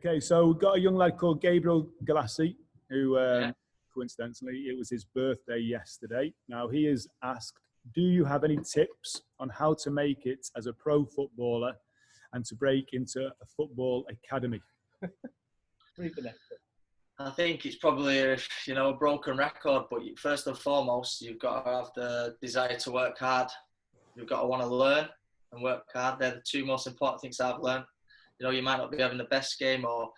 Okay, so we've got a young lad called Gabriel Galassi, who coincidentally, it was his birthday yesterday. Now, he is asked, do you have any tips on how to make it as a pro footballer and to break into a football academy? I think it's probably a broken record, but first and foremost, you've got to have the desire to work hard. You've got to want to learn and work hard. They're the two most important things I've learned. You might not be having the best game, or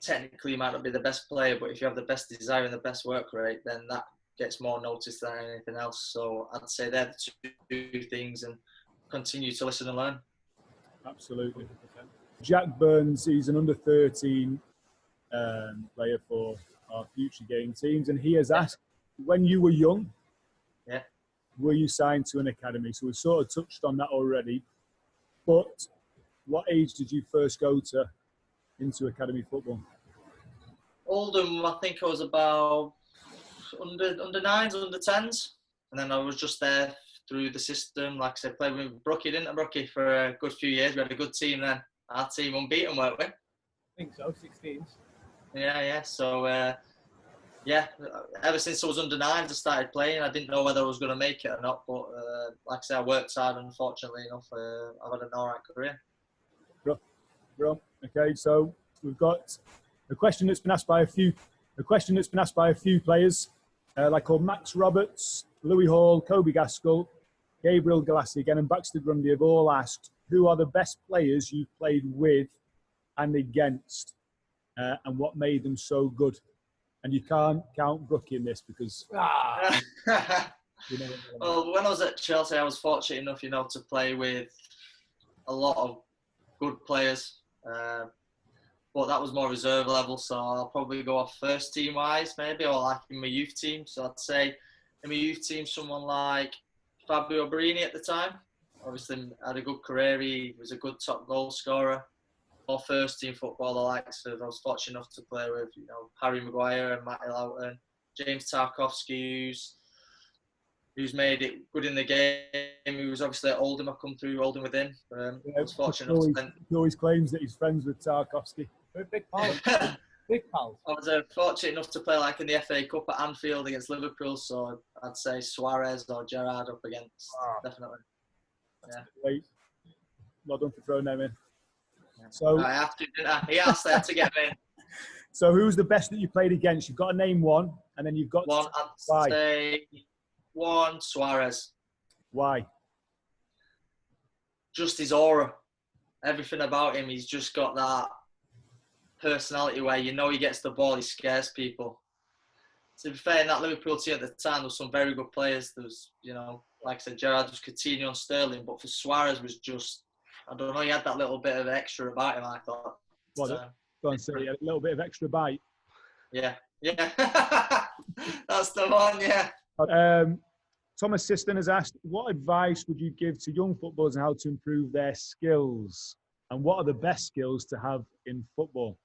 technically you might not be the best player, but if you have the best desire and the best work rate, then that gets more notice than anything else. So I'd say they're the two things, and continue to listen and learn. Absolutely. Jack Burns, he's an under-13 player for our future game teams, and he has asked, when you were young, were you signed to an academy? So we've sort of touched on that already, but what age did you first go into academy football? Oldham, I think I was about under 9s, under 10s, and then I was just there through the system. Like I said, played with Brookie, didn't I, Brookie, for a good few years. We had a good team then. Our team unbeaten, weren't we? I think so, 16s. Yeah. So, ever since I was under 9s, I started playing. I didn't know whether I was going to make it or not, but like I said, I worked hard, and unfortunately enough, I've had an all right career. Bro. Okay, so we've got a question that's been asked by a few players, like called Max Roberts, Louis Hall, Kobe Gaskell, Gabriel Galassi again, and Baxter Grundy have all asked, who are the best players you've played with and against, and what made them so good? And you can't count Brookie in this because... Well, when I was at Chelsea, I was fortunate enough, to play with a lot of good players. But that was more reserve level, so I'll probably go off first team wise, maybe, or like in my youth team. So I'd say in my youth team, someone like Fabio Barini at the time. Obviously, had a good career. He was a good top goal scorer. Or first team football, the likes of, I was fortunate enough to play with, Harry Maguire and Matty Loughton, James Tarkowski, who's made it good in the game. He was obviously at Oldham. I come through Oldham with him. I was fortunate enough to... He always claims that he's friends with Tarkowski. Big pals. Big pals. I was fortunate enough to play like in the FA Cup at Anfield against Liverpool, so I'd say Suarez or Gerrard up against, definitely. Yeah. Great. Well done for throwing them in. Yeah. So I have to, didn't I? He asked there to get me in. So who's the best that you played against? You've got to name one, and then you've got one. I'd say one, Suarez. Why? Just his aura. Everything about him, he's just got that personality where he gets the ball, he scares people. To be fair, in that Liverpool team at the time, there was some very good players. There was, like I said, Gerrard, was Coutinho and Sterling, but for Suarez was just, I don't know, he had that little bit of extra about him, I thought. Go on, so he had a little bit of extra bite. Yeah. That's the one, yeah. Thomas Siston has asked, what advice would you give to young footballers on how to improve their skills? And what are the best skills to have in football?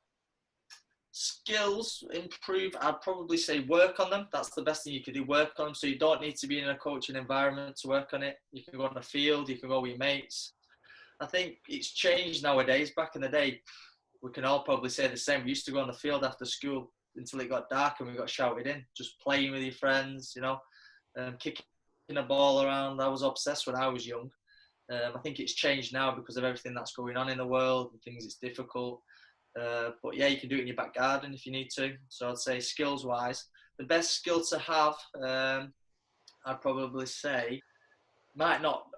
Skills improve, I'd probably say work on them. That's the best thing you could do, work on them. So you don't need to be in a coaching environment to work on it. You can go on the field, you can go with your mates. I think it's changed nowadays. Back in the day, we can all probably say the same. We used to go on the field after school until it got dark and we got shouted in, just playing with your friends, kicking the ball around. I was obsessed when I was young. I think it's changed now because of everything that's going on in the world and things. It's difficult. But yeah, you can do it in your back garden if you need to. So I'd say skills-wise, the best skill to have, I'd probably say, might not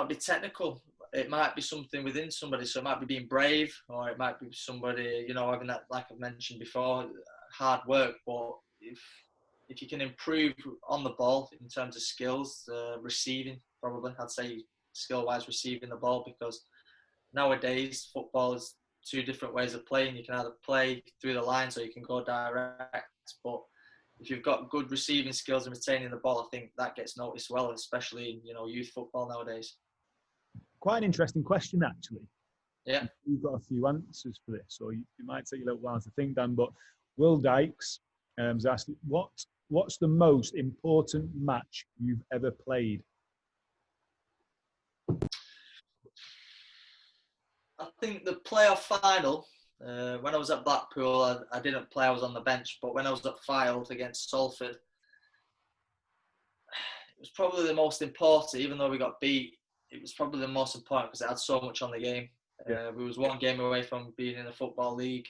be technical. It might be something within somebody. So it might be being brave, or it might be somebody, having that, like I've mentioned before, hard work. But if you can improve on the ball in terms of skills, receiving, probably, I'd say skill-wise receiving the ball, because nowadays football is two different ways of playing. You can either play through the lines or you can go direct. But if you've got good receiving skills and retaining the ball, I think that gets noticed well, especially in youth football nowadays. Quite an interesting question, actually. Yeah. You've got a few answers for this, so it might take you a little while to think, Dan. But Will Dykes has asked, what's the most important match you've ever played? I think the playoff final When I was at Blackpool, I didn't play. I was on the bench. But when I was at Fylde against Salford, it was probably the most important. Even though we got beat, it was probably the most important because it had so much on the game. We was one game away from being in the Football League.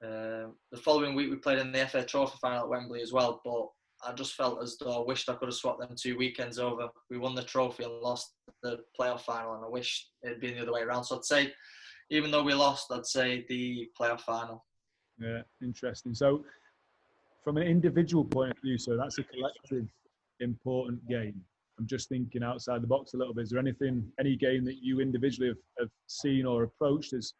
The following week, we played in the FA Trophy final at Wembley as well. But I just felt as though I wished I could have swapped them 2 weekends over. We won the trophy and lost the playoff final, and I wish it had been the other way around. So I'd say, even though we lost, I'd say the playoff final. Yeah, interesting. So, from an individual point of view, so that's a collective, important game. I'm just thinking outside the box a little bit. Is there any game that you individually have seen or approached as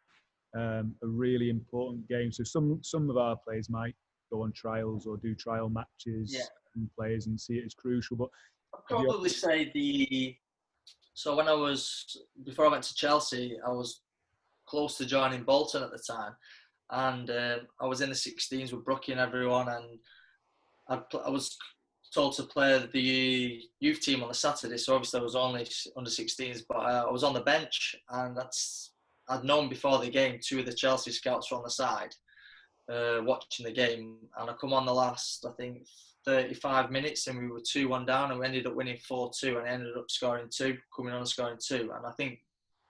a really important game? So some of our players might go on trials or do trial matches and players and see it as crucial. But I'd probably say so before I went to Chelsea, I was close to joining Bolton at the time, and I was in the 16s with Brookie and everyone, and I was told to play the youth team on the Saturday, so obviously I was only under 16s, but I was on the bench, and I'd known before the game 2 of the Chelsea scouts were on the side watching the game, and I come on the last, I think, 35 minutes, and we were 2-1 down, and we ended up winning 4-2, and I ended up scoring 2, coming on and scoring 2, and I think,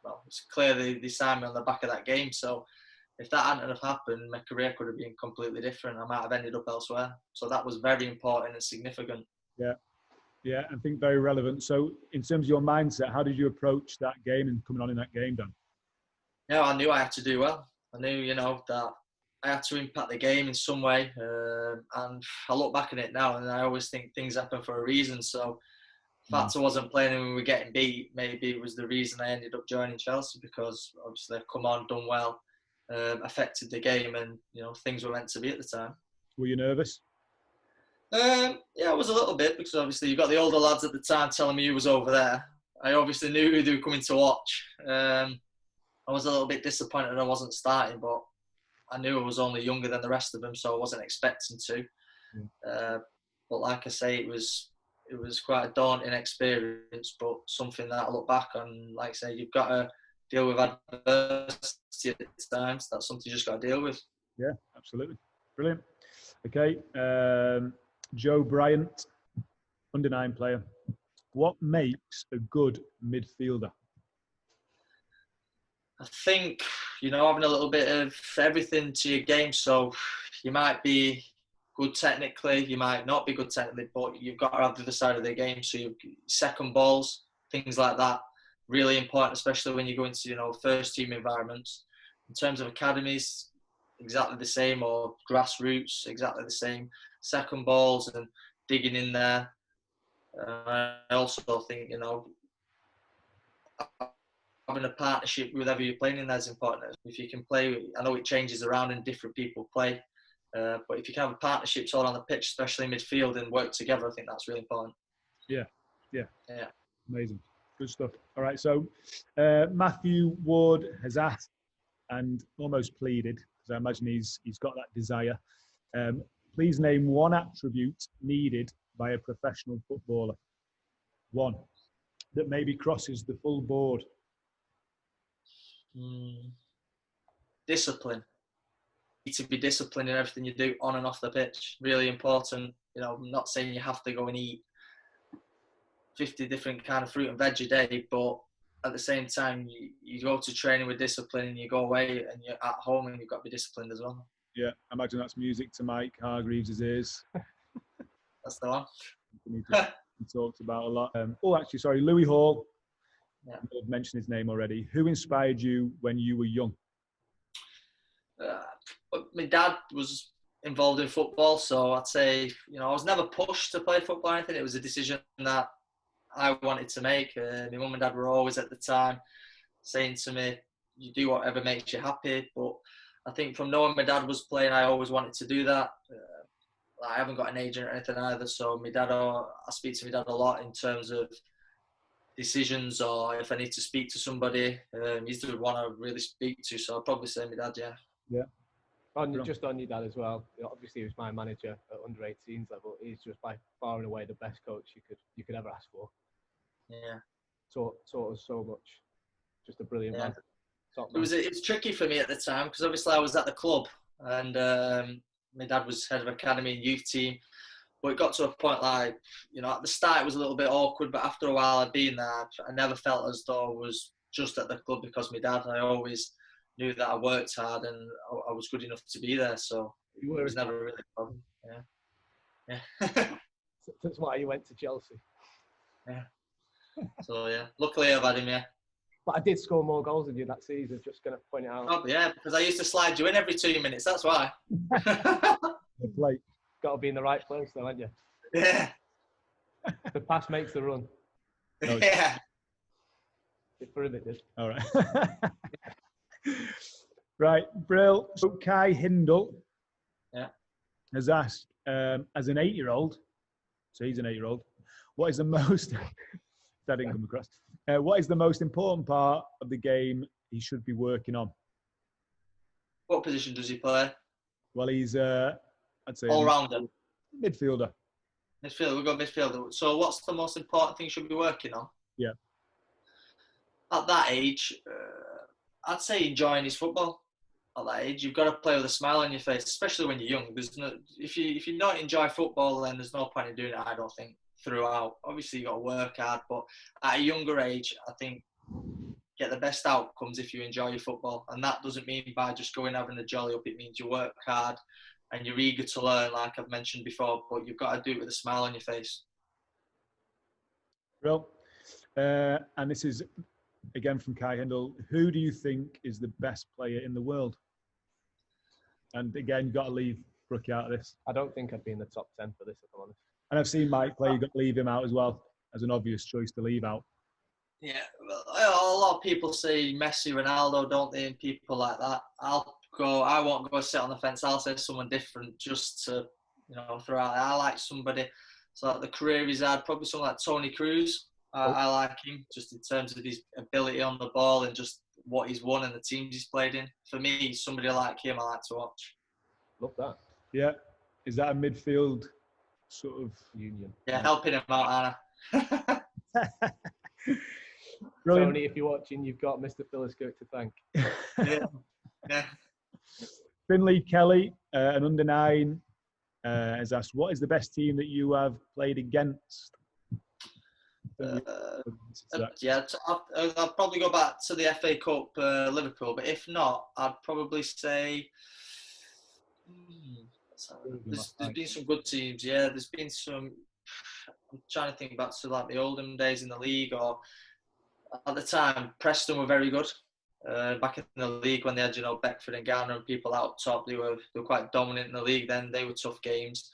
well, it's clear they signed me on the back of that game, so if that hadn't have happened, my career could have been completely different. I might have ended up elsewhere. So that was very important and significant. Yeah, I think very relevant. So in terms of your mindset, how did you approach that game and coming on in that game, Dan? Yeah, I knew I had to do well. I knew, that I had to impact the game in some way. And I look back at it now, and I always think things happen for a reason. So the fact I wasn't playing and we were getting beat, maybe it was the reason I ended up joining Chelsea, because obviously I've come on, done well. Affected the game, and things were meant to be at the time. Were you nervous? Yeah, I was a little bit, because obviously you've got the older lads at the time telling me who was over there. I obviously knew who they were coming to watch. I was a little bit disappointed I wasn't starting, but I knew I was only younger than the rest of them, so I wasn't expecting to. But like I say, it was quite a daunting experience, but something that I look back on, like I say, you've got to deal with adversity at times. That's something you just got to deal with. Yeah, absolutely. Brilliant. Okay, Joe Bryant, under 9 player. What makes a good midfielder? I think, having a little bit of everything to your game. So you might be good technically, you might not be good technically, but you've got to have the other side of the game. So you've second balls, things like that. Really important, especially when you go into, first team environments. In terms of academies, exactly the same, or grassroots, exactly the same. Second balls and digging in there. I also think, having a partnership with whoever you're playing in there is important. If you can play, I know it changes around and different people play, but if you can have partnerships all on the pitch, especially in midfield, and work together, I think that's really important. Yeah. Amazing. Good stuff. All right, so Matthew Ward has asked and almost pleaded, because I imagine he's got that desire. Please name one attribute needed by a professional footballer. One that maybe crosses the full board. Discipline. You need to be disciplined in everything you do on and off the pitch. Really important. I'm not saying you have to go and eat 50 different kind of fruit and veg a day, but at the same time, you go to training with discipline, and you go away and you're at home and you've got to be disciplined as well. Yeah, I imagine that's music to Mike Hargreaves' ears. That's the one. He talks about a lot. Louis Hall. Yeah. I've mentioned his name already. Who inspired you when you were young? My dad was involved in football, so I'd say, I was never pushed to play football or anything. It was a decision that I wanted to make. My mum and dad were always at the time saying to me, you do whatever makes you happy. But I think from knowing my dad was playing, I always wanted to do that. I haven't got an agent or anything either, so I speak to my dad a lot in terms of decisions, or if I need to speak to somebody, he's the one I really speak to. So I'd probably say my dad, yeah. Yeah. Just on your dad as well. Obviously, he was my manager at under 18s level. He's just by far and away the best coach you could ever ask for. Yeah. Taught us so much. Just a brilliant man. It was tricky for me at the time because obviously I was at the club and my dad was head of academy and youth team. But it got to a point like, you know, at the start it was a little bit awkward, but after a while I'd been there, I never felt as though I was just at the club because my dad. I always knew that I worked hard and I was good enough to be there. So it was never really a problem. Yeah. That's why you went to Chelsea. Yeah. So yeah, luckily I've had him. Yeah. But I did score more goals than you that season. Just going to point it out. Oh, yeah, because I used to slide you in every 2 minutes. That's why. Like, got to be in the right place, though, haven't you? Yeah. The pass makes the run. No, yeah. For him, it did. All right. Right, Brill. So Kai Hindle has asked, as an 8-year-old, so he's an 8-year-old, what is the most, that didn't come across, what is the most important part of the game he should be working on? What position does he play? Well, he's, I'd say, all-rounder. Midfielder. Midfielder, we've got midfielder. So what's the most important thing he should be working on? Yeah. At that age, I'd say enjoying his football. At that age, you've got to play with a smile on your face, especially when you're young. There's no, if you don't enjoy football, then there's no point in doing it, I don't think, throughout. Obviously, you've got to work hard, but at a younger age, I think get the best outcomes if you enjoy your football. And that doesn't mean by just going having a jolly up. It means you work hard and you're eager to learn, like I've mentioned before, but you've got to do it with a smile on your face. Well, and this is, again, from Kai Hindle. Who do you think is the best player in the world? And again, you've got to leave Brookie out of this. I don't think I'd be in the top 10 for this, if I'm honest. And I've seen Mike play. You've got to leave him out as well, as an obvious choice to leave out. Yeah, well, a lot of people say Messi, Ronaldo, don't they? And people like that. I won't go sit on the fence. I'll say someone different just to, throw out. I like somebody, so like the career he's had, probably someone like Tony Cruz. I like him just in terms of his ability on the ball and just what he's won and the teams he's played in. For me, somebody like him, I like to watch. Love that. Yeah. Is that a midfield sort of union? Yeah, helping him out, Anna. Tony, if you're watching, you've got Mr. Philiskirk to thank. Yeah. Finley Kelly, an under 9, has asked, what is the best team that you have played against? I'll probably go back to the FA Cup, Liverpool, but if not, I'd probably say there's been some good teams. Yeah, there's been some. I'm trying to think back to like the olden days in the league, or at the time, Preston were very good. Back in the league when they had, Beckford and Garner and people out top, they were quite dominant in the league. Then they were tough games,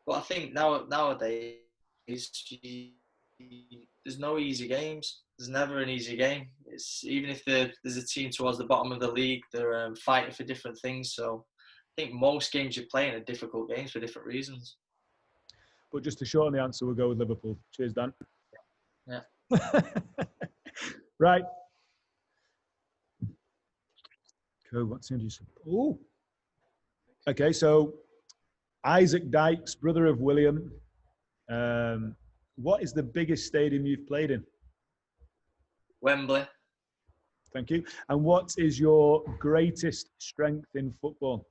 but I think nowadays there's no easy games. There's never an easy game. It's even if there's a team towards the bottom of the league, they're fighting for different things. So I think most games you're playing are difficult games for different reasons. But just to shorten the answer, we'll go with Liverpool. Cheers, Dan. Yeah. Right. Cool. What team do you support? Oh. Okay, so Isaac Dykes, brother of William. What is the biggest stadium you've played in? Wembley. Thank you. And what is your greatest strength in football?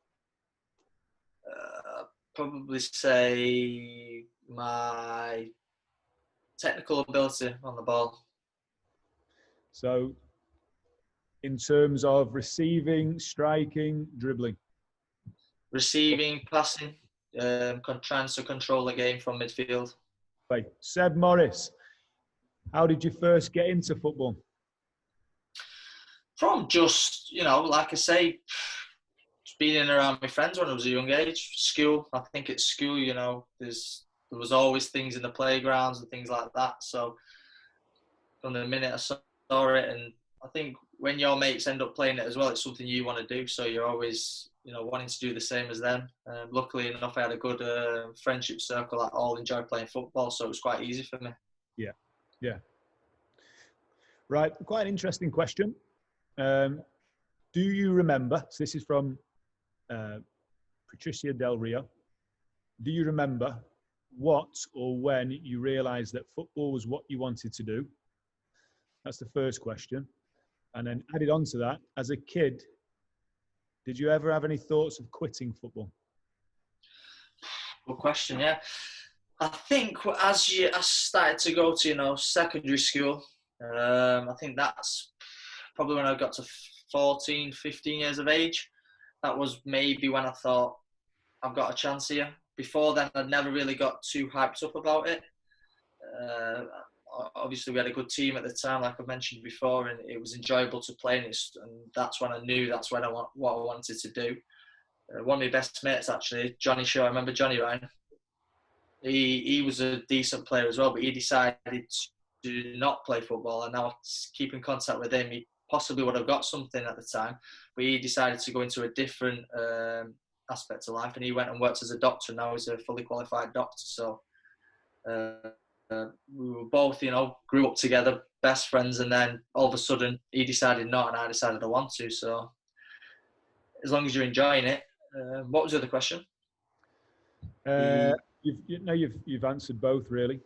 Probably say my technical ability on the ball. So, in terms of receiving, striking, dribbling? Receiving, passing, trying to control the game from midfield. Right. Seb Morris, how did you first get into football? From just, like I say, just being in and around my friends when I was a young age. School, I think at school, there was always things in the playgrounds and things like that. So from the minute I saw it, and I think when your mates end up playing it as well, it's something you want to do. So you're always, wanting to do the same as them. Luckily enough, I had a good friendship circle that all enjoyed playing football, so it was quite easy for me. Yeah. Right, quite an interesting question. Do you remember, so this is from Patricia Del Rio, do you remember what or when you realised that football was what you wanted to do? That's the first question. And then added on to that, as a kid, did you ever have any thoughts of quitting football? Good question, yeah. I think as I started to go to, secondary school, I think that's probably when I got to 14, 15 years of age. That was maybe when I thought, I've got a chance here. Before then, I'd never really got too hyped up about it. Obviously, we had a good team at the time, like I mentioned before, and it was enjoyable to play in it. And that's when I knew that's what I wanted to do. One of my best mates, actually, Johnny Shaw. I remember Johnny Ryan. He was a decent player as well, but he decided to not play football. And now I keep in contact with him. He possibly would have got something at the time, but he decided to go into a different aspect of life, and he went and worked as a doctor. Now he's a fully qualified doctor. So we were both, grew up together, best friends, and then all of a sudden he decided not, and I decided I want to. So as long as you're enjoying it. What was the other question? You've answered both really.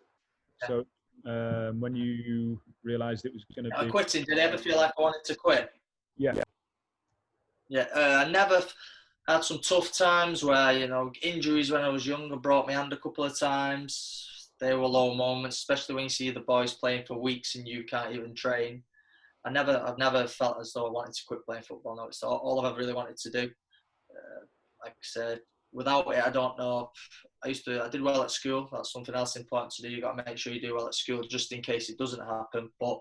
Yeah. So when you realised it was going to be quitting, did I ever feel like I wanted to quit? Yeah. I never had some tough times where injuries when I was younger brought my hand a couple of times. They were low moments, especially when you see the boys playing for weeks and you can't even train. I've never felt as though I wanted to quit playing football. No, it's all I've ever really wanted to do. Like I said, without it, I don't know. I did well at school. That's something else important to do. You got to make sure you do well at school, just in case it doesn't happen. But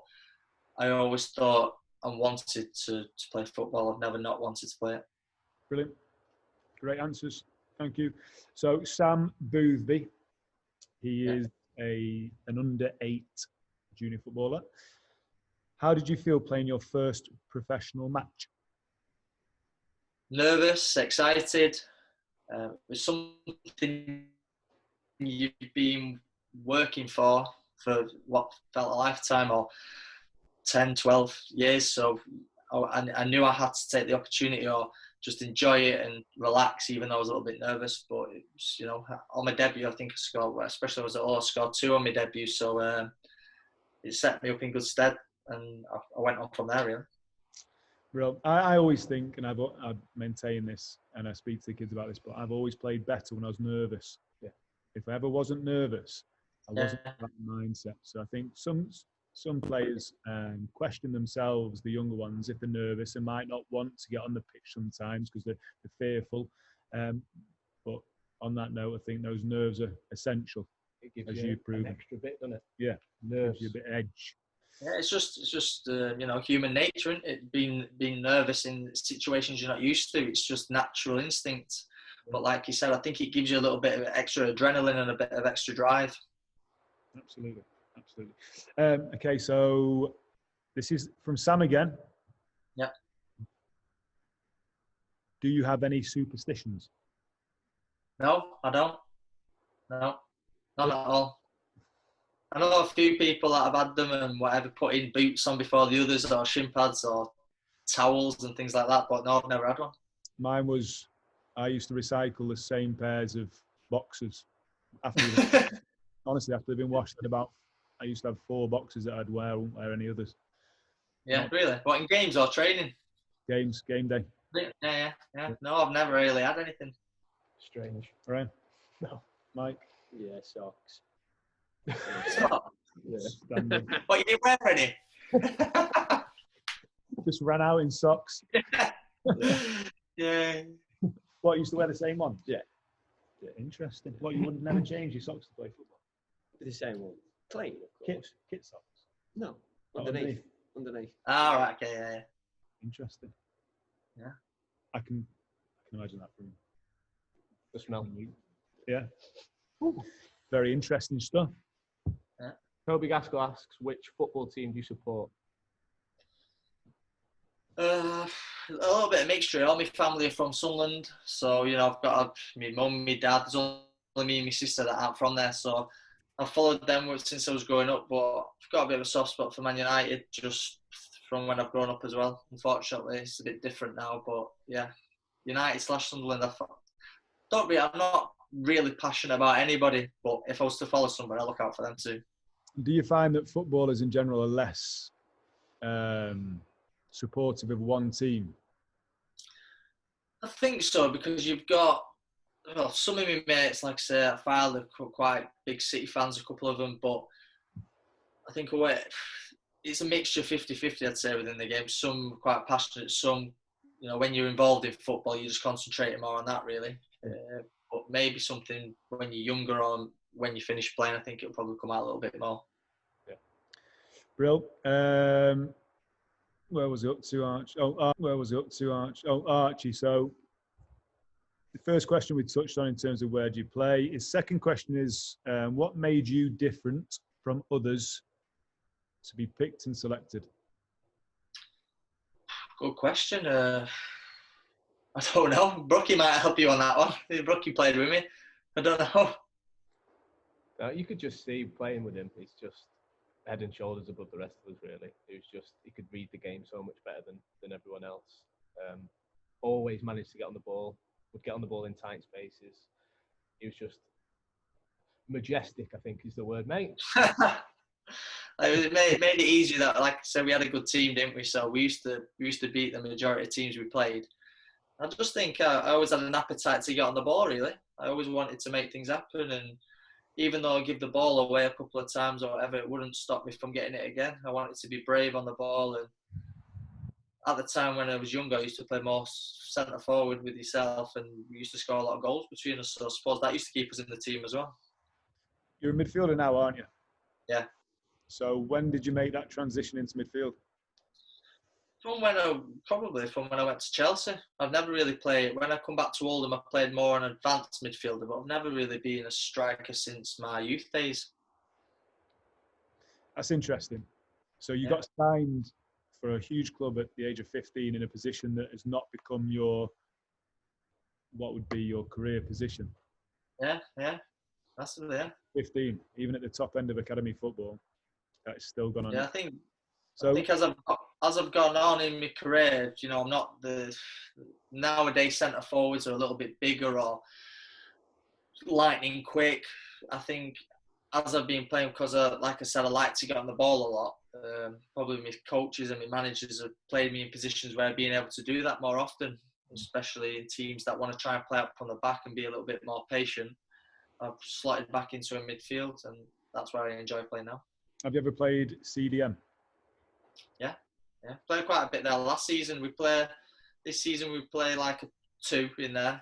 I always thought I wanted to play football. I've never not wanted to play it. Brilliant, great answers. Thank you. So Sam Boothby, he is an under-8 junior footballer. How did you feel playing your first professional match? Nervous, excited. It was something you've been working for what felt a lifetime, or 10, 12 years. So I knew I had to take the opportunity or just enjoy it and relax, even though I was a little bit nervous. But it was, on my debut, I think I scored, especially I scored 2 on my debut. So it set me up in good stead, and I went on from there, really. Well, I always think, and I maintain this, and I speak to the kids about this, but I've always played better when I was nervous. Yeah. If I ever wasn't nervous, I wasn't in that mindset. So I think some players question themselves, the younger ones, if they're nervous and might not want to get on the pitch sometimes because they're fearful. But on that note, I think those nerves are essential. It gives you an extra bit, doesn't it? Yeah, nerves. Gives you a bit of edge. Yeah, it's just human nature, isn't it? Being nervous in situations you're not used to. It's just natural instinct. But like you said, I think it gives you a little bit of extra adrenaline and a bit of extra drive. Absolutely. Okay, so this is from Sam again. Yeah. Do you have any superstitions? No, I don't. No, not at all. I know a few people that have had them and whatever, putting boots on before the others, or shin pads or towels and things like that, but no, I've never had one. Mine was, I used to recycle the same pairs of boxers. After they've been washed I used to have 4 boxes that I'd wear. I wouldn't wear any others. Yeah, really? What, in games or training? Game day. Yeah. No, I've never really had anything. Strange. Right? No. Mike? Yeah, socks. Socks? Yeah. What, you didn't wear any? Just ran out in socks. Yeah. What, you used to wear the same one? Yeah. Interesting. What, you would never change your socks to play football? The same one. Clean, of course. Kit socks? No. Underneath. Ah, right, okay, yeah. Interesting. Yeah. I can imagine that from the smell. Yeah. Ooh. Very interesting stuff. Yeah. Toby Gaskell asks, which football team do you support? A little bit of mixture. All my family are from Sunderland, so I've got my mum, my dad. There's only me and my sister that aren't from there, so I've followed them since I was growing up. But I've got a bit of a soft spot for Man United, just from when I've grown up as well. Unfortunately, it's a bit different now, but yeah, United/Sunderland. I'm not really passionate about anybody, but if I was to follow somebody, I look out for them too. Do you find that footballers in general are less supportive of one team? I think so, because you've got, well, some of my mates, like I say, I file are quite big City fans, a couple of them, but I think it's a mixture 50-50, I'd say, within the game. Some quite passionate, some, when you're involved in football, you just concentrate more on that, really. But maybe something when you're younger or when you finish playing, I think it'll probably come out a little bit more. Yeah. Brill. Where was it up to, Arch? Where was it up to, Arch? Oh, Archie. So the first question we touched on in terms of where do you play. His second question is, what made you different from others to be picked and selected? Good question. I don't know. Brookie might help you on that one. Brookie played with me. I don't know. You could just see playing with him. He's just head and shoulders above the rest of us, really. He could read the game so much better than everyone else. Always managed to get on the ball. Would get on the ball in tight spaces. He was just majestic, I think is the word, mate. It made it easier that, like I said, we had a good team, didn't we? So we used to beat the majority of teams we played. I just think I always had an appetite to get on the ball, really. I always wanted to make things happen, and even though I give the ball away a couple of times or whatever, it wouldn't stop me from getting it again. I wanted to be brave on the ball, and at the time when I was younger, I used to play more centre forward with yourself, and we used to score a lot of goals between us. So I suppose that used to keep us in the team as well. You're a midfielder now, aren't you? Yeah. So when did you make that transition into midfield? From when I went to Chelsea. I've never really played. When I come back to Oldham, I played more an advanced midfielder, but I've never really been a striker since my youth days. That's interesting. So you got signed for a huge club at the age of 15 in a position that has not become what would be your career position. Yeah. That's it, yeah. 15, even at the top end of academy football, that's still gone on. Yeah, I think as I've gone on in my career, I'm not the nowadays centre forwards are a little bit bigger or lightning quick. I think as I've been playing, because like I said, I like to get on the ball a lot. Probably my coaches and my managers have played me in positions where being able to do that more often, especially in teams that want to try and play up from the back and be a little bit more patient. I've slotted back into a midfield, and that's where I enjoy playing now. Have you ever played CDM? Yeah. Played quite a bit there last season. This season we play like a 2 in there.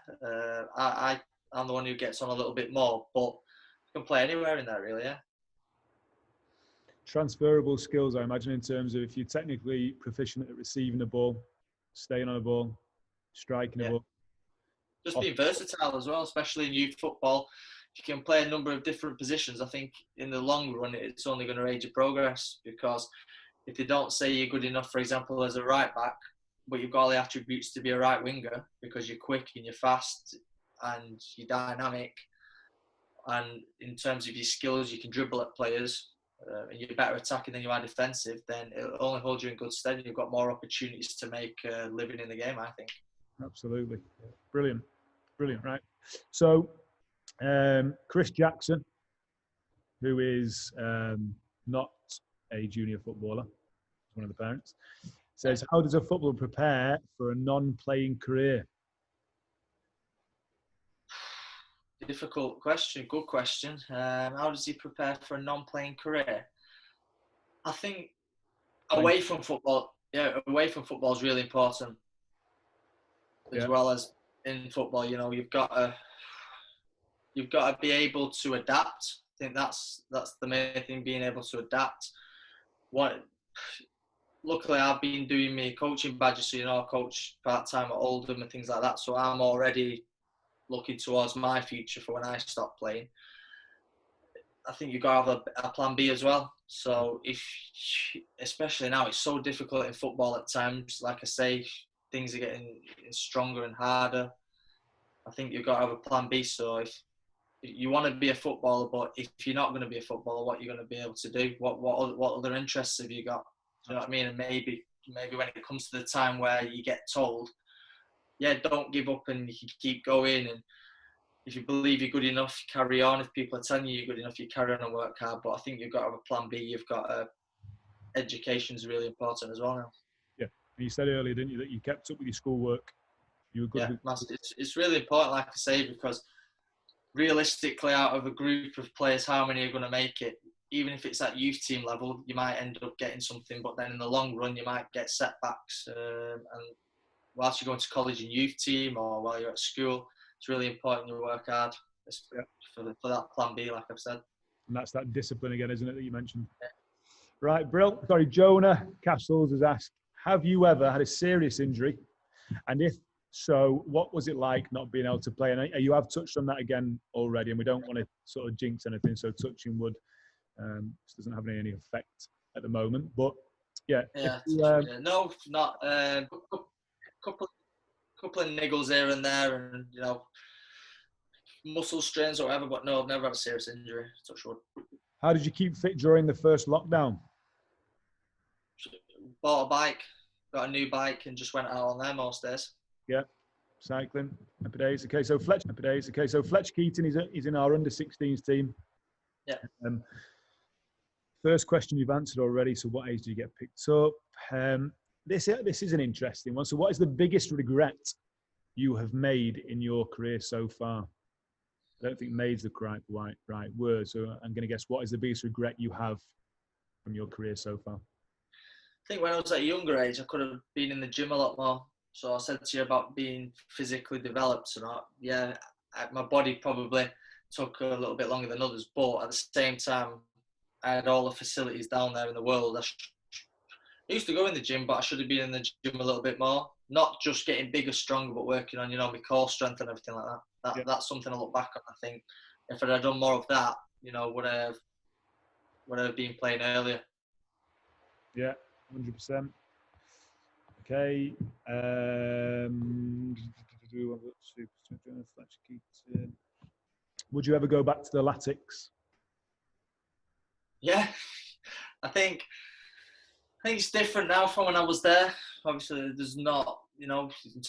I'm the one who gets on a little bit more, but you can play anywhere in there, really, yeah. Transferable skills, I imagine, in terms of if you're technically proficient at receiving a ball, staying on a ball, striking a ball. Just being versatile as well, especially in youth football. If you can play a number of different positions, I think in the long run, it's only going to aid your progress, because if they don't say you're good enough, for example, as a right back, but you've got all the attributes to be a right winger because you're quick and you're fast and you're dynamic, and in terms of your skills, you can dribble at players, and you're better attacking than you are defensive, then it'll only hold you in good stead, and you've got more opportunities to make a living in the game, I think. Absolutely. Brilliant, right. So, Chris Jackson, who is not a junior footballer, one of the parents, says, how does a footballer prepare for a non-playing career? Difficult question, good question. How does he prepare for a non-playing career? I think away from football is really important, as well as in football. You've got to be able to adapt. I think that's the main thing, being able to adapt. Luckily, I've been doing my coaching badges, so I coach part-time at Oldham and things like that, so I'm already looking towards my future for when I stop playing. I think you've got to have a plan B as well. So especially now, it's so difficult in football at times. Like I say, things are getting stronger and harder. I think you've got to have a plan B. So if you want to be a footballer, but if you're not going to be a footballer, what you're going to be able to do? What other interests have you got? Do you know what I mean? And maybe when it comes to the time where you get told, don't give up and you can keep going. And if you believe you're good enough, carry on. If people are telling you you're good enough, you carry on and work hard. But I think you've got to have a plan B. Education's really important as well now. Yeah, And you said earlier, didn't you, that you kept up with your schoolwork? You were good. Yeah, it's really important, like I say, because realistically, out of a group of players, how many are going to make it? Even if it's at youth team level, you might end up getting something, but then in the long run, you might get setbacks. And whilst you're going to college and youth team, or while you're at school, it's really important you work hard for that plan B, like I've said. And that's that discipline again, isn't it, that you mentioned? Yeah. Right, Brill. Sorry, Jonah Castles has asked, have you ever had a serious injury? And if so, what was it like not being able to play? And you have touched on that again already, and we don't want to sort of jinx anything, so touching wood just doesn't have any effect at the moment. But yeah. No, not couple of niggles here and there, and muscle strains or whatever. But no, I've never had a serious injury. Touch wood. How did you keep fit during the first lockdown? Bought a bike, got a new bike, and just went out on there most days. Yeah, cycling, happy days. Okay, so Fletch Keaton is in our under-16s team. Yeah. First question you've answered already. So, what age did you get picked up? This is an interesting one. So, what is the biggest regret you have made in your career so far? I don't think "made's" the correct right word. So, I'm going to guess, what is the biggest regret you have from your career so far? I think when I was at a younger age, I could have been in the gym a lot more. So I said to you about being physically developed or not. Yeah, my body probably took a little bit longer than others, but at the same time, I had all the facilities down there in the world. I used to go in the gym, but I should have been in the gym a little bit more. Not just getting bigger, stronger, but working on, my core strength and everything like that. That's something I look back on. I think if I had done more of that, would I have been playing earlier? Yeah, 100%. Okay. Would you ever go back to the Latics? Yeah, I think it's different now from when I was there. Obviously, there's not, in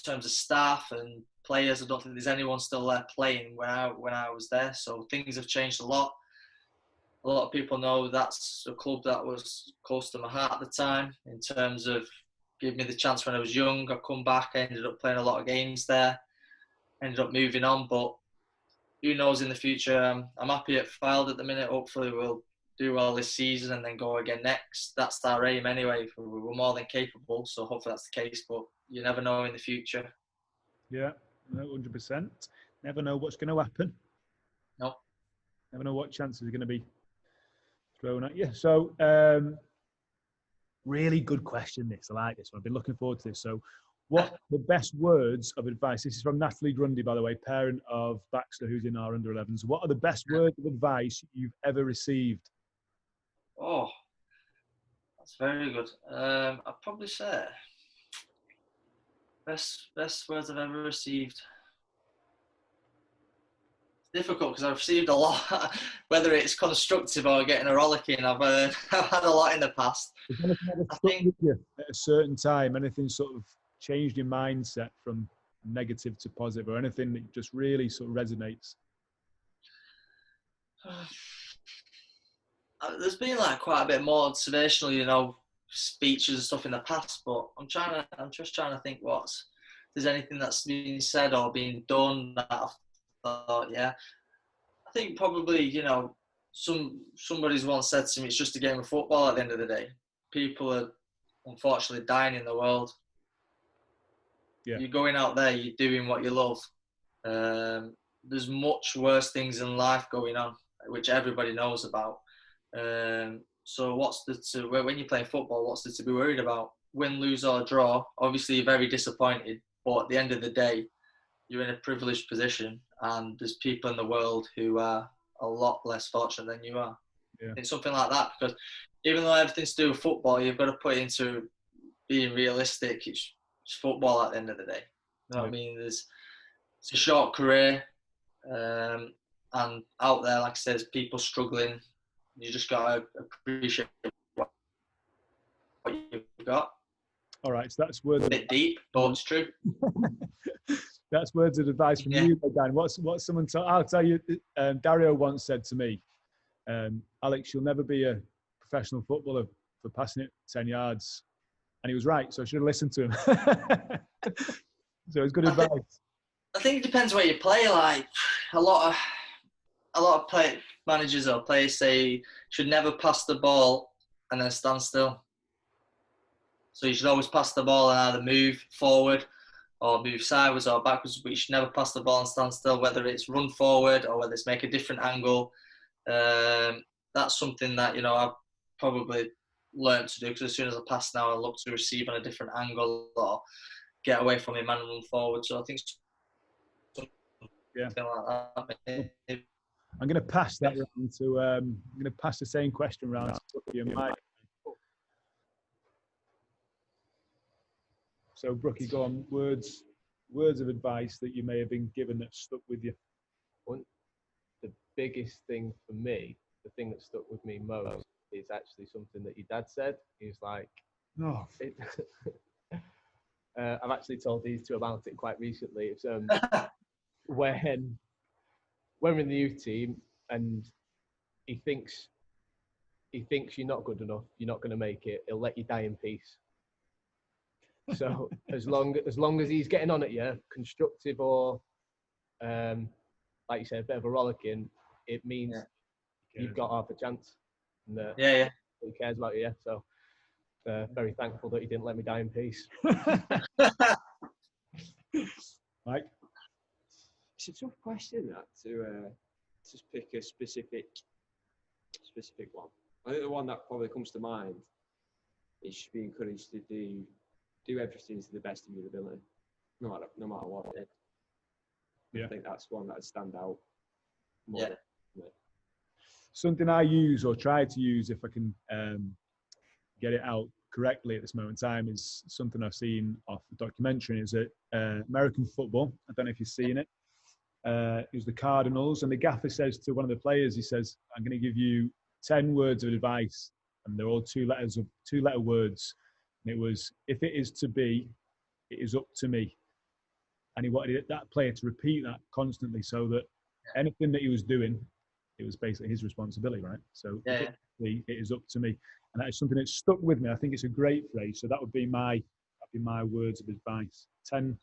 terms of staff and players, I don't think there's anyone still there playing when I was there. So things have changed a lot. A lot of people know that's a club that was close to my heart at the time in terms of giving me the chance when I was young. I come back, I ended up playing a lot of games there, ended up moving on, but who knows in the future. I'm happy at Fylde at the minute. Hopefully we'll do well this season and then go again next. That's our aim anyway. We're more than capable, so hopefully that's the case, but you never know in the future. Yeah, 100%. Never know what's going to happen. No. Never know what chances are going to be thrown at you. So, really good question, this. I like this one. I've been looking forward to this. So, what the best words of advice? This is from Natalie Grundy, by the way, parent of Baxter, who's in our under-11s. What are the best words of advice you've ever received? Oh, that's very good. I'd probably say best words I've ever received. It's difficult because I've received a lot, whether it's constructive or getting a rollicking. I've had a lot in the past. Has anything ever stuck with you at a certain time? Anything sort of changed your mindset from negative to positive, or anything that just really sort of resonates? There's been quite a bit more motivational, speeches and stuff in the past, but I'm just trying to think if there's anything that's been said or been done that I've thought, yeah. I think probably, somebody's once said to me, it's just a game of football at the end of the day. People are unfortunately dying in the world. Yeah. You're going out there, you're doing what you love. There's much worse things in life going on, which everybody knows about. So when you're playing football, what's there to be worried about? Win, lose or draw. Obviously, you're very disappointed, but at the end of the day, you're in a privileged position, and there's people in the world who are a lot less fortunate than you are. Yeah. It's something like that, because even though everything's to do with football, you've got to put it into being realistic. It's football at the end of the day. You know what I mean? It's a short career, and out there, like I said, there's people struggling. You just got to appreciate what you've got. All right, so that's words. A bit deep, but it's true. That's words of advice from you, Dan. What's someone? I'll tell you. Dario once said to me, "Alex, you'll never be a professional footballer for passing it 10 yards. And he was right, so I should have listened to him. So it's good advice. I think it depends where you play. Like a lot of managers or players say you should never pass the ball and then stand still. So you should always pass the ball and either move forward or move sideways or backwards, but you should never pass the ball and stand still, whether it's run forward or whether it's make a different angle. That's something that, I've probably learned to do, because as soon as I pass now, I look to receive on a different angle or get away from him and run forward. So I think something like that. I'm going to pass that round to. I'm going to pass the same question round to you, Mike. So, Brookie, go on. Words of advice that you may have been given that stuck with you. The biggest thing for me, the thing that stuck with me most, is actually something that your dad said. He was like, "Oh." I've actually told these two about it quite recently. It's when we're in the youth team and he thinks you're not good enough, you're not going to make it, he'll let you die in peace. So as long as he's getting on at you, constructive or like you said, a bit of a rollicking, it means you've got half a chance. And, he cares about you. So very thankful that he didn't let me die in peace. Mike? It's a tough question, that, to just pick a specific one. I think the one that probably comes to mind is just be encouraged to do everything to the best of your ability, no matter what it is. Yeah. I think that's one that would stand out more. Yeah. Something I use or try to use, if I can get it out correctly at this moment in time, is something I've seen off the documentary. Is it American football? I don't know if you've seen it. It was the Cardinals, and the gaffer says to one of the players, he says, "I'm going to give you 10 words of advice," and they're all two-letter words. And it was, "If it is to be, it is up to me." And he wanted that player to repeat that constantly, so that anything that he was doing, it was basically his responsibility, right? So it is up to me. And that is something that stuck with me. I think it's a great phrase. So that would be my words of advice. 10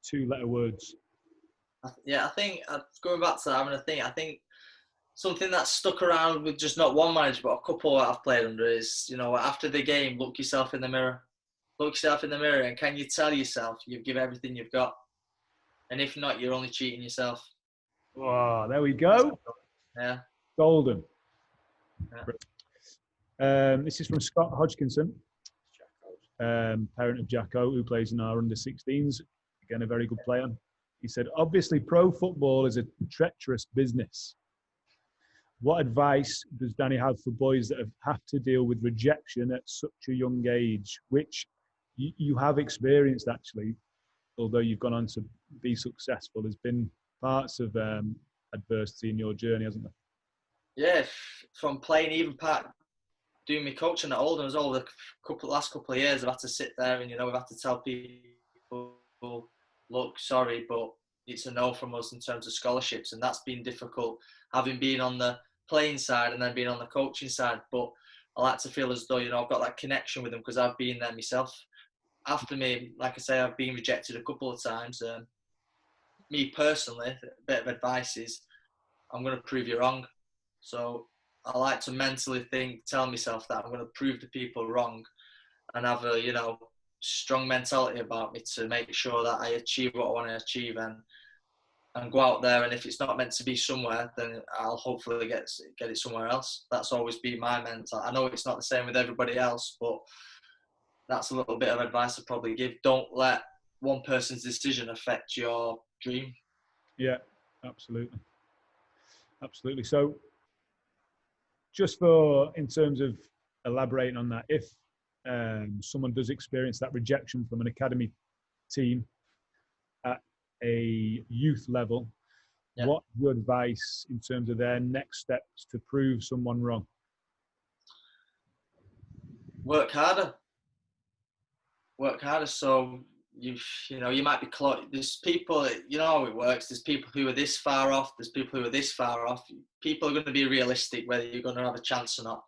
two-letter words. Yeah, I think going back to that, I think something that's stuck around with just not one manager, but a couple that I've played under is, after the game, look yourself in the mirror. Look yourself in the mirror, and can you tell yourself you've given everything you've got? And if not, you're only cheating yourself. Wow, there we go. Yeah. Golden. Yeah. This is from Scott Hodgkinson, parent of Jacko, who plays in our under-16s. Again, a very good player. He said, "Obviously, pro football is a treacherous business. What advice does Danny have for boys that have to deal with rejection at such a young age?" Which you have experienced, actually, although you've gone on to be successful. There's been parts of adversity in your journey, hasn't there? Yeah, from playing, even doing my coaching at Oldham as well, the last couple of years, I've had to sit there and, we've had to tell people, look, sorry, but it's a no from us in terms of scholarships. And that's been difficult, having been on the playing side and then being on the coaching side. But I like to feel as though, I've got that connection with them because I've been there myself. After me, like I say, I've been rejected a couple of times. Me personally, a bit of advice is, I'm going to prove you wrong. So I like to mentally tell myself that I'm going to prove the people wrong and have a, strong mentality about me to make sure that I achieve what I want to achieve and go out there. And if it's not meant to be somewhere, then I'll hopefully get it somewhere else. That's always been my mental. I know it's not the same with everybody else, but that's a little bit of advice I'd probably give. Don't let one person's decision affect your dream. Yeah, absolutely. Absolutely. So just in terms of elaborating on that, if someone does experience that rejection from an academy team at a youth level, what's your advice in terms of their next steps to prove someone wrong? Work harder. So you might be close. There's people, how it works. There's people who are this far off. There's people who are this far off. People are going to be realistic whether you're going to have a chance or not.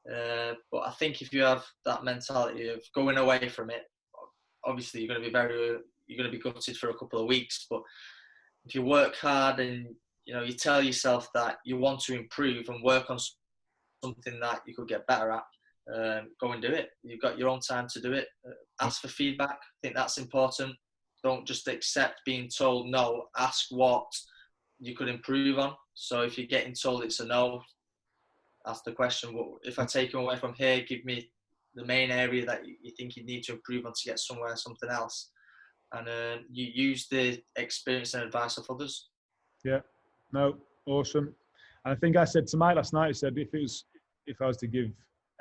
But I think if you have that mentality of going away from it, obviously you're going to be gutted for a couple of weeks. But if you work hard and you tell yourself that you want to improve and work on something that you could get better at, go and do it. You've got your own time to do it. Ask for feedback. I think that's important. Don't just accept being told no. Ask what you could improve on. So if you're getting told it's a no, ask the question, well, if I take you away from here, give me the main area that you think you need to improve on to get something else. And you use the experience and advice of others. Yeah, no, awesome. And I think I said to Mike last night, I said, if I was to give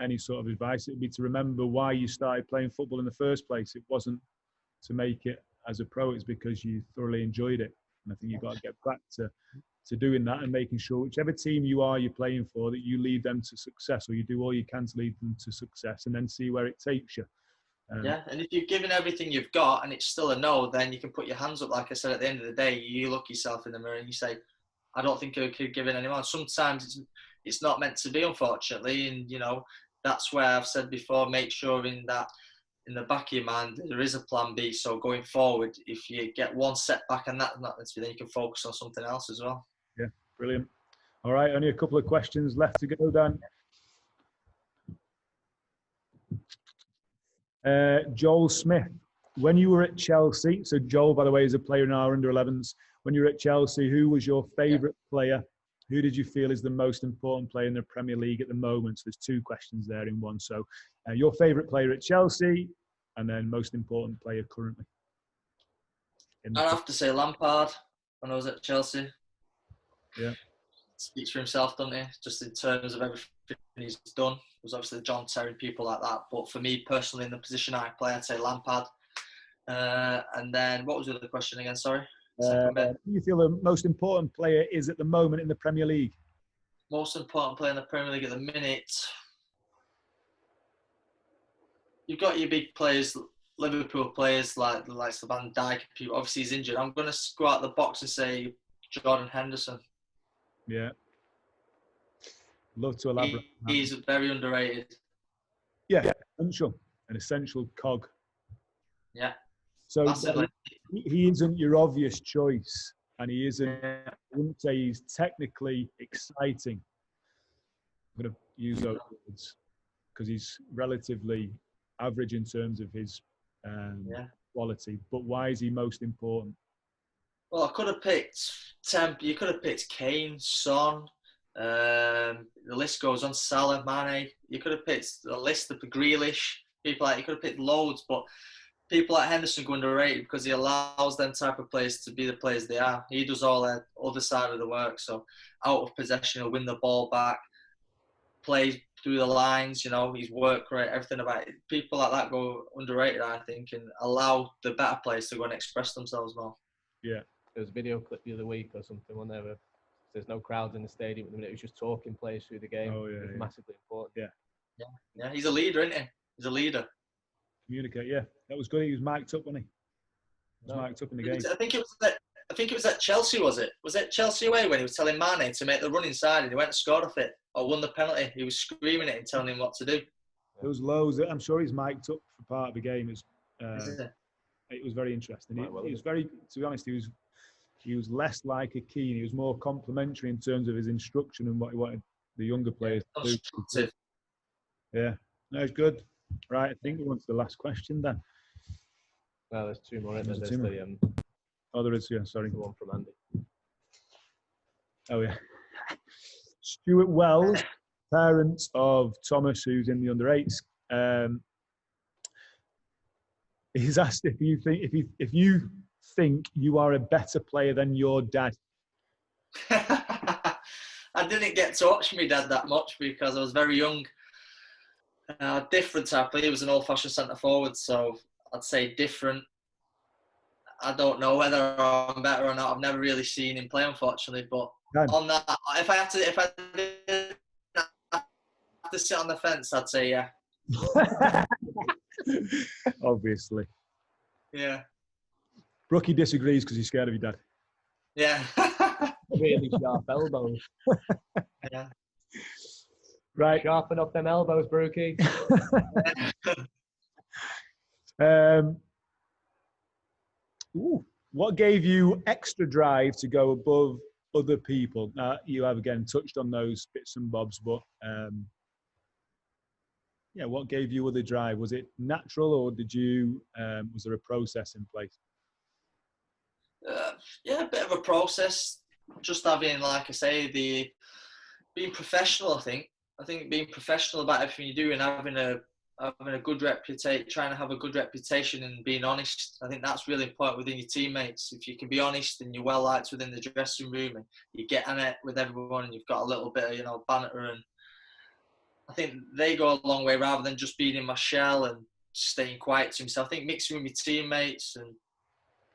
any sort of advice, it would be to remember why you started playing football in the first place. It wasn't to make it as a pro, it's because you thoroughly enjoyed it. And I think you've got to get back to doing that and making sure whichever team you're playing for, that you lead them to success, or you do all you can to lead them to success, and then see where it takes you. Yeah, and if you've given everything you've got and it's still a no, then you can put your hands up. Like I said, at the end of the day, you look yourself in the mirror and you say, I don't think I could give it any more. Sometimes it's not meant to be, unfortunately, and that's where I've said before, make sure in the back of your mind there is a plan B. So going forward, if you get one setback and that's not meant to be, then you can focus on something else as well. Yeah, brilliant. All right, only a couple of questions left to go, Dan. Joel Smith, when you were at Chelsea, so Joel, by the way, is a player in our under-11s. When you were at Chelsea, who was your favourite player? Who did you feel is the most important player in the Premier League at the moment? So there's two questions there in one. So your favourite player at Chelsea, and then most important player currently. I'd have to say Lampard when I was at Chelsea. Yeah. Speaks for himself, doesn't he? Just in terms of everything he's done. It was obviously John Terry, people like that. But for me personally, in the position I play, I'd say Lampard. And then what was the other question again? Sorry. Who do you feel the most important player is at the moment in the Premier League? Most important player in the Premier League at the minute. You've got your big players, Liverpool players like Van Dijk. Obviously, he's injured. I'm going to go out the box and say Jordan Henderson. Yeah. Love to elaborate. He's very underrated. Yeah, an essential cog. Yeah. So massively. He isn't your obvious choice, and he isn't. I wouldn't say he's technically exciting. I'm going to use those words because he's relatively average in terms of his quality. But why is he most important? Well, I could have picked You could have picked Kane, Son. The list goes on. Salah, Mane. You could have picked the list of Grealish. People like you could have picked loads, but people like Henderson go underrated because he allows them type of players to be the players they are. He does all the other side of the work. So out of possession, he'll win the ball back, play through the lines. His work rate, everything about it. People like that go underrated, I think, and allow the better players to go and express themselves more. Yeah. There was a video clip the other week or something, when there's no crowds in the stadium at the minute. It was just talking players through the game. Oh, yeah, it was massively important. Yeah. He's a leader, isn't he? He's a leader. Communicate. Yeah, that was good. He was mic'd up, wasn't he? He was mic'd up in the game. I think it was at Chelsea. Was it? Was it Chelsea away when he was telling Mane to make the run inside and he went and scored off it or won the penalty? He was screaming it and telling him what to do. There was loads. I'm sure he's mic'd up for part of the game. It was very interesting. He was very, to be honest, he was less like a Keane. He was more complimentary in terms of his instruction and what he wanted the younger players to do. Yeah, no, it's good. Right, I think we're on to the last question then. Well, there's two more. There's there is. Yeah, sorry. The one from Andy. Oh yeah. Stuart Wells, parents of Thomas, who's in the under-8s. He's asked if you think you are a better player than your dad. I didn't get to watch my dad that much because I was very young. Different type player. He was an old-fashioned centre forward, so I'd say different. I don't know whether I'm better or not. I've never really seen him play, unfortunately. But on that, if I did have to sit on the fence, I'd say yeah. Obviously. Yeah. Brookie disagrees because he's scared of your dad. Yeah. Really sharp elbows. Yeah. Right. Sharpen up them elbows, Brookie. What gave you extra drive to go above other people? You have again touched on those bits and bobs, but what gave you other drive? Was it natural, or did you? Was there a process in place? A bit of a process. Just having, like I say, being professional. I think being professional about everything you do and having a good reputation, trying to have a good reputation and being honest. I think that's really important within your teammates. If you can be honest and you're well liked within the dressing room and you get on it with everyone and you've got a little bit of banter, and I think they go a long way rather than just being in my shell and staying quiet to himself. I think mixing with my teammates and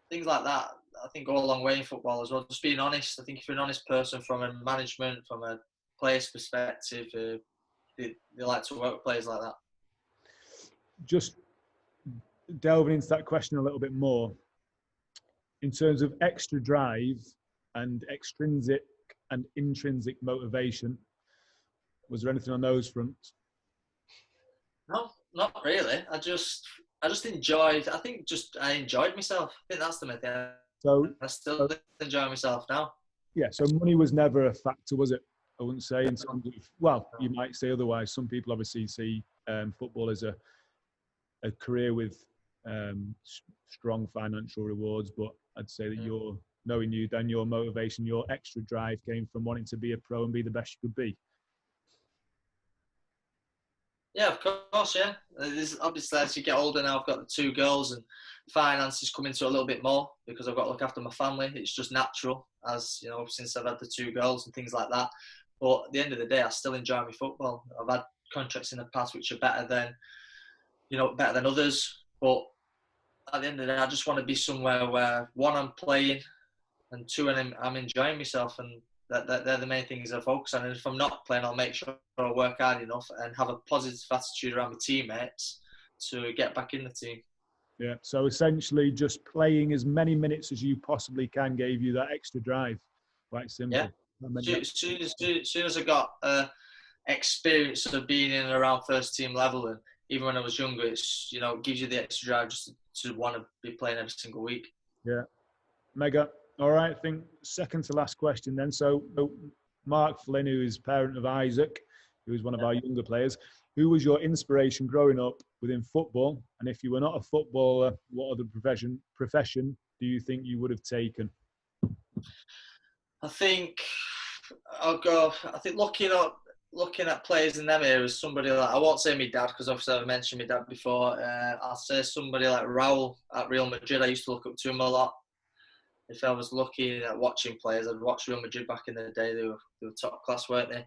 things like that, I think go a long way in football as well. Just being honest. I think if you're an honest person from a management, from a player's perspective, they like to work with players like that. Just delving into that question a little bit more, in terms of extra drive and extrinsic and intrinsic motivation, was there anything on those fronts? No, not really. I just enjoyed. I enjoyed myself. I think that's the main thing. So I still enjoy myself now. Yeah. So money was never a factor, was it? I wouldn't say in terms of. Well, you might say otherwise. Some people obviously see football as a career with strong financial rewards, but I'd say that knowing you, Dan, your motivation, your extra drive came from wanting to be a pro and be the best you could be. Yeah, of course, yeah. Obviously, as you get older now, I've got the 2 girls and finances come into a little bit more because I've got to look after my family. It's just natural, as you know, since I've had the 2 girls and things like that. But at the end of the day, I still enjoy my football. I've had contracts in the past which are better than others. But at the end of the day, I just want to be somewhere where, 1, I'm playing, and 2, I'm enjoying myself, and they're the main things I focus on. And if I'm not playing, I'll make sure I work hard enough and have a positive attitude around my teammates to get back in the team. Yeah, so essentially just playing as many minutes as you possibly can gave you that extra drive. Quite simple. Yeah. As soon as I got experience of being in and around first team level, and even when I was younger, it's, it gives you the extra drive just to want to be playing every single week. Yeah. Mega. All right, I think second to last question then. So Mark Flynn, who is parent of Isaac, who is one of our younger players, who was your inspiration growing up within football? And if you were not a footballer, what other profession do you think you would have taken? I think looking at players in them areas, somebody like, I won't say my dad because obviously I've mentioned my dad before. I'll say somebody like Raul at Real Madrid. I used to look up to him a lot. If I was looking at watching players, I'd watch Real Madrid back in the day. They were top class, weren't they?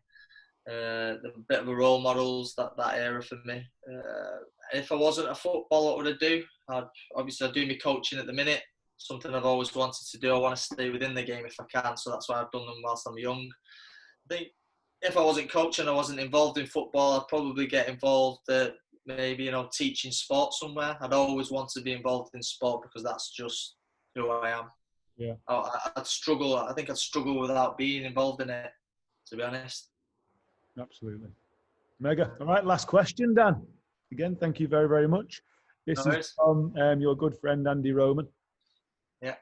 They're a bit of a role models, that era for me. If I wasn't a footballer, what would I do? I do my coaching at the minute. Something I've always wanted to do. I want to stay within the game if I can, so that's why I've done them whilst I'm young. I think if I wasn't coaching, I wasn't involved in football, I'd probably get involved at maybe teaching sport somewhere. I'd always want to be involved in sport because that's just who I am. Yeah. I'd struggle. I think I'd struggle without being involved in it, to be honest. Absolutely. Mega. All right, last question, Dan. Again, thank you very, very much. This is from your good friend, Andy Roman. Yeah.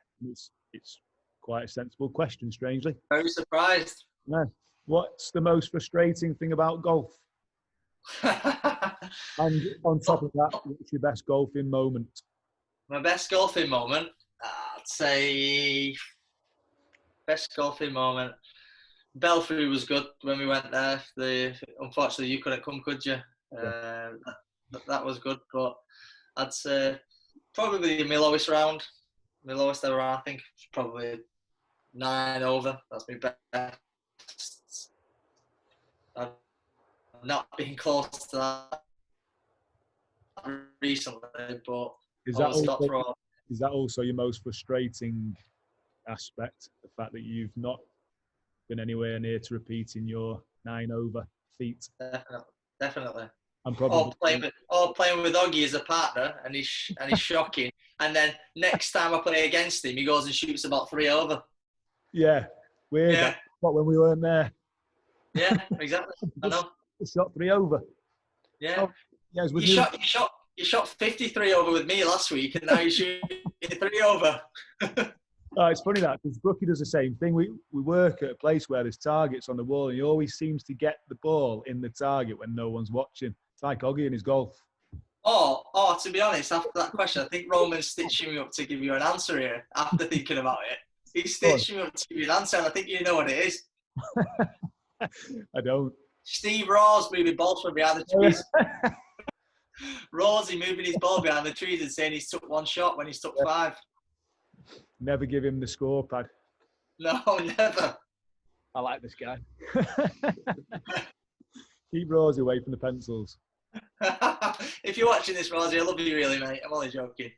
It's quite a sensible question, strangely. Very surprised. No. What's the most frustrating thing about golf? And on top of that, what's your best golfing moment? My best golfing moment? I'd say best golfing moment. Belfry was good when we went there. Unfortunately, you couldn't come, could you? Yeah. That was good, but I'd say probably my lowest round. My lowest ever round, I think, was probably 9 over. That's my best. I've not been close to that recently, but is that also your most frustrating aspect? The fact that you've not been anywhere near to repeating your 9 over feat? Definitely. I'm probably playing with Oggy as a partner, and he's shocking. And then next time I play against him, he goes and shoots about 3 over. Yeah, weird. Yeah. What when we weren't there? Yeah, exactly. I know. shot 3 over. Yeah. Oh, yes, you shot 53 over with me last week, and now you shoot 3 over. Oh, it's funny that because Brookie does the same thing. We work at a place where there's targets on the wall, and he always seems to get the ball in the target when no one's watching. It's like Oggy in his golf. Oh, to be honest, after that question, I think Roman's stitching me up to give you an answer here after thinking about it. He's stitching me up to give you an answer, and I think you know what it is. I don't. Steve Rawls moving balls from behind the trees. Rawsy moving his ball behind the trees and saying he's took 1 shot when he's took 5. Never give him the score pad. No, never. I like this guy. Keep Rosie away from the pencils. If you're watching this, Rosie, I love you really, mate. I'm only joking.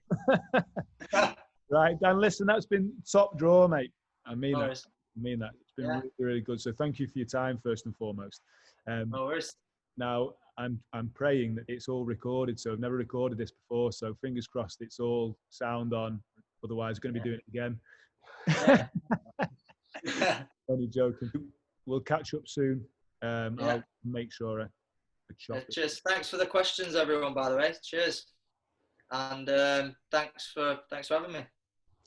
Right, Dan, listen, that's been top draw, mate. I mean No that. worries. I mean that. It's been really, really good. So thank you for your time, first and foremost. No worries. Now, I'm praying that it's all recorded. So I've never recorded this before. So fingers crossed it's all sound on. Otherwise, we're going to be doing it again. Only joking. We'll catch up soon. I'll make sure I chop it. Cheers. Thanks for the questions, everyone, by the way. Cheers. And thanks for having me.